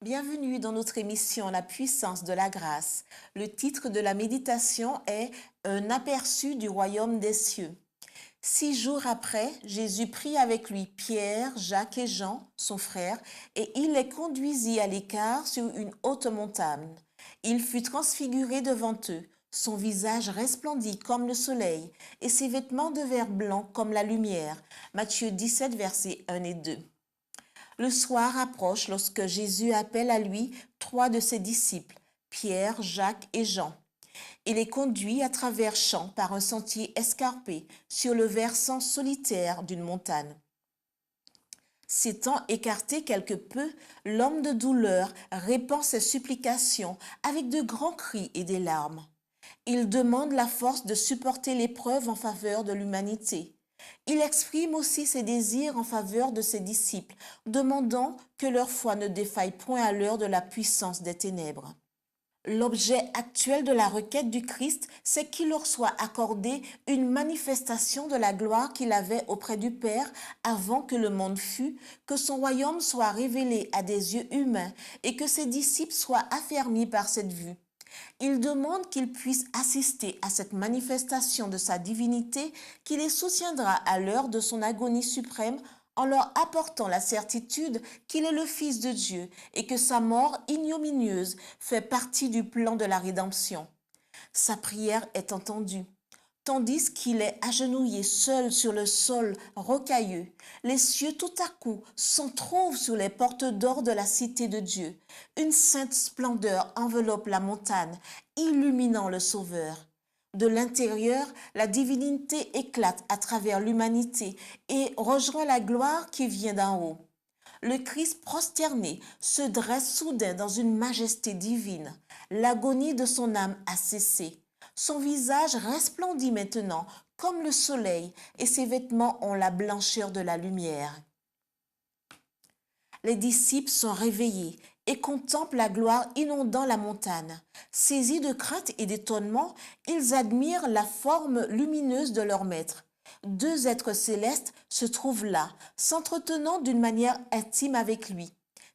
Bienvenue dans notre émission La puissance de la grâce. Le titre de la méditation est Un aperçu du royaume des cieux. 6 jours après, Jésus prit avec lui Pierre, Jacques et Jean, son frère, et il les conduisit à l'écart sur une haute montagne. Il fut transfiguré devant eux. Son visage resplendit comme le soleil, et ses vêtements devinrent blancs comme la lumière. Matthieu 17, versets 1 et 2. Le soir approche lorsque Jésus appelle à lui 3 de ses disciples, Pierre, Jacques et Jean. Il les conduit à travers champs par un sentier escarpé sur le versant solitaire d'une montagne. S'étant écarté quelque peu, l'homme de douleur répand ses supplications avec de grands cris et des larmes. Il demande la force de supporter l'épreuve en faveur de l'humanité. Il exprime aussi ses désirs en faveur de ses disciples, demandant que leur foi ne défaille point à l'heure de la puissance des ténèbres. L'objet actuel de la requête du Christ, c'est qu'il leur soit accordé une manifestation de la gloire qu'il avait auprès du Père avant que le monde fût, que son royaume soit révélé à des yeux humains et que ses disciples soient affermis par cette vue. Il demande qu'ils puissent assister à cette manifestation de sa divinité qui les soutiendra à l'heure de son agonie suprême en leur apportant la certitude qu'il est le Fils de Dieu et que sa mort ignominieuse fait partie du plan de la rédemption. Sa prière est entendue. Tandis qu'il est agenouillé seul sur le sol rocailleux, les cieux tout à coup s'entr'ouvrent sur les portes d'or de la cité de Dieu. Une sainte splendeur enveloppe la montagne, illuminant le Sauveur. De l'intérieur, la divinité éclate à travers l'humanité et rejoint la gloire qui vient d'en haut. Le Christ prosterné se dresse soudain dans une majesté divine. L'agonie de son âme a cessé. Son visage resplendit maintenant comme le soleil et ses vêtements ont la blancheur de la lumière. Les disciples sont réveillés et contemplent la gloire inondant la montagne. Saisis de crainte et d'étonnement, ils admirent la forme lumineuse de leur maître. 2 êtres célestes se trouvent là, s'entretenant d'une manière intime avec lui.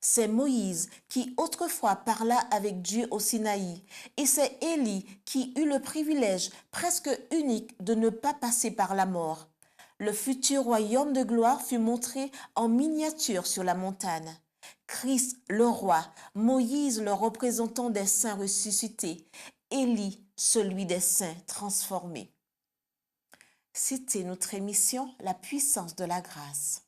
C'est Moïse qui autrefois parla avec Dieu au Sinaï, et c'est Élie qui eut le privilège presque unique de ne pas passer par la mort. Le futur royaume de gloire fut montré en miniature sur la montagne. Christ le roi, Moïse le représentant des saints ressuscités, Élie celui des saints transformés. C'était notre émission La puissance de la grâce.